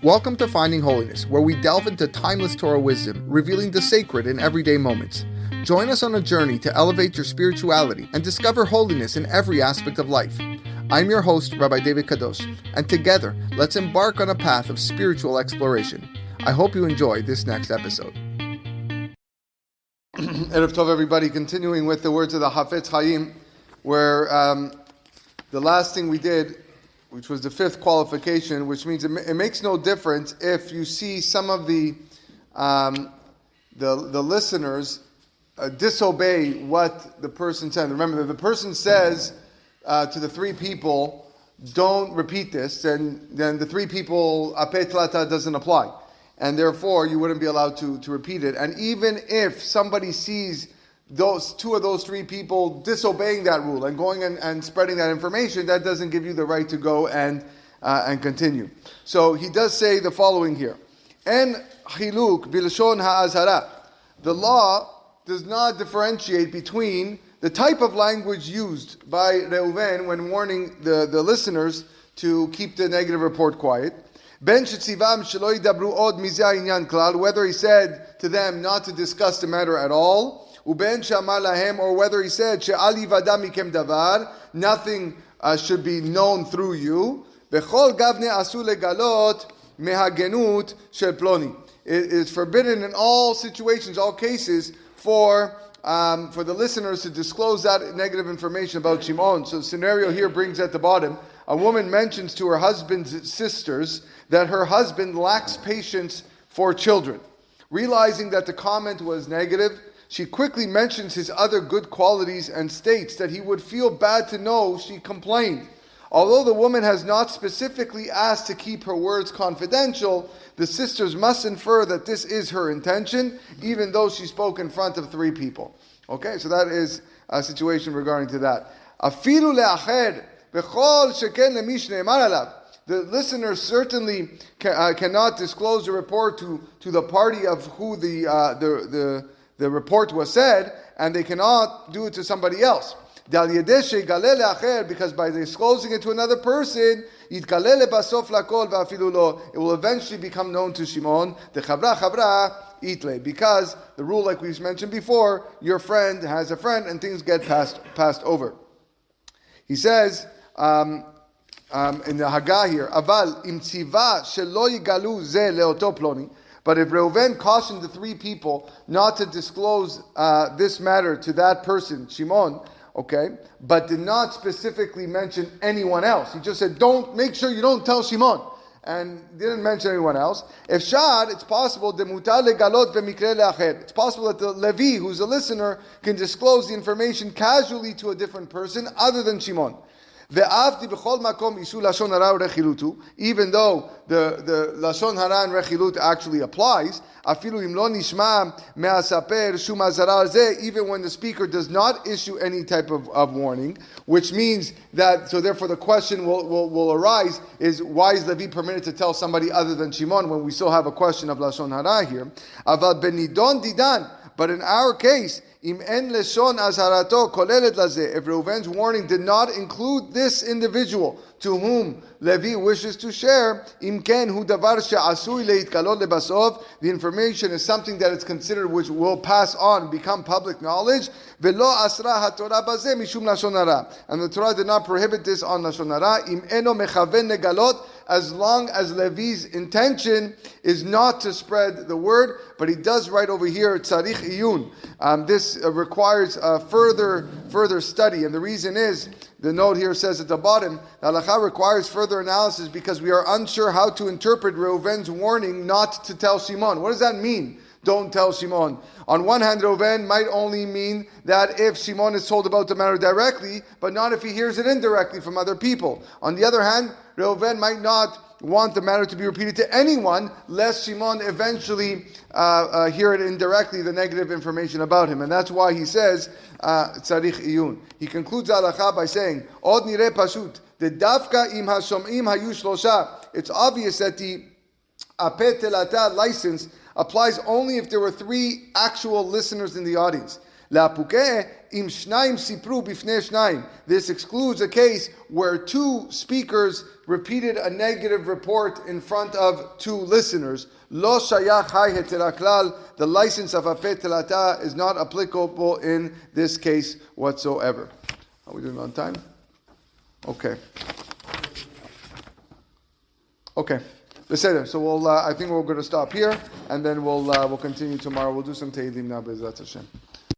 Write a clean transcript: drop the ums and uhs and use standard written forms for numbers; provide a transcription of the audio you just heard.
Welcome to Finding Holiness, where we delve into timeless Torah wisdom, revealing the sacred in everyday moments. Join us on a journey to elevate your spirituality and discover holiness in every aspect of life. I'm your host, Rabbi David Kadosh, and together, let's embark on a path of spiritual exploration. I hope you enjoy this next episode. Erev Tov, everybody. Continuing with the words of the Hafetz Chaim, where the last thing we did, which was the fifth qualification, which means it makes no difference if you see some of the listeners disobey what the person said. Remember, if the person says to the three people, "Don't repeat this," then the three people apet lata doesn't apply, and therefore you wouldn't be allowed to repeat it. And even if somebody sees two of those three people disobeying that rule and going and spreading that information, that doesn't give you the right to go and continue. So he does say the following here: En chiluk b'lashon ha'azhara. The law does not differentiate between the type of language used by Reuven when warning the listeners to keep the negative report quiet. Ben shetzivam shelo yidabru od mizeh ha'inyan klal, whether he said to them not to discuss the matter at all. Uben shamar lahem, or whether he said she'al yivada mikem davar, nothing should be known through you. Bechol gavne asu legalot mehagenut shel ploni. It is forbidden in all situations, all cases, for the listeners to disclose that negative information about Shimon. So the scenario here brings at the bottom: a woman mentions to her husband's sisters that her husband lacks patience for children. Realizing that the comment was negative, she quickly mentions his other good qualities and states that he would feel bad to know she complained. Although the woman has not specifically asked to keep her words confidential, the sisters must infer that this is her intention, even though she spoke in front of three people. Okay, so that is a situation regarding to that. Afilu le'acher b'chol sheken lemi shne'emar alav. The listener certainly cannot disclose a report to the party of who the report was said, and they cannot do it to somebody else. Because by disclosing it to another person, it will eventually become known to Shimon. Because the rule, like we mentioned before, your friend has a friend, and things get passed over. He says in the Hagah here, Aval im tziva shelo yigalu ze leoto ploni. But if Reuven cautioned the three people not to disclose this matter to that person, Shimon, okay, but did not specifically mention anyone else, he just said, make sure you don't tell Shimon, and didn't mention anyone else. If Shad, it's possible, it's possible that the Levi, who's a listener, can disclose the information casually to a different person other than Shimon. Even though the Lashon Hara and Rechilut actually applies, even when the speaker does not issue any type of warning, which means that, so therefore the question will arise, is why is Levi permitted to tell somebody other than Shimon when we still have a question of Lashon Hara here? But in our case, if Reuven's warning did not include this individual to whom Levi wishes to share, the information is something that is considered which will pass on, become public knowledge. And the Torah did not prohibit this on Lashon Hara, as long as Levi's intention is not to spread the word. But he does write over here, tzarich iyun. This requires further study, and the reason is, the note here says at the bottom, halakha requires further analysis because we are unsure how to interpret Reuven's warning not to tell Shimon. What does that mean? Don't tell Shimon. On one hand, Reuven might only mean that if Shimon is told about the matter directly, but not if he hears it indirectly from other people. On the other hand, Reuven might not want the matter to be repeated to anyone, lest Shimon eventually hear it indirectly, the negative information about him. And that's why he says, tzarich iyun. He concludes halakha by saying, od nireh pashut, the dafka im hashom'im hayu shlosha. It's obvious that the apet telata license applies only if there were three actual listeners in the audience. This excludes a case where two speakers repeated a negative report in front of two listeners. The license of Hafeh Telata is not applicable in this case whatsoever. Are we doing on time? Okay. So I think we're going to stop here, and then we'll continue tomorrow. We'll do some Tehillim now, Be'ezrat Hashem.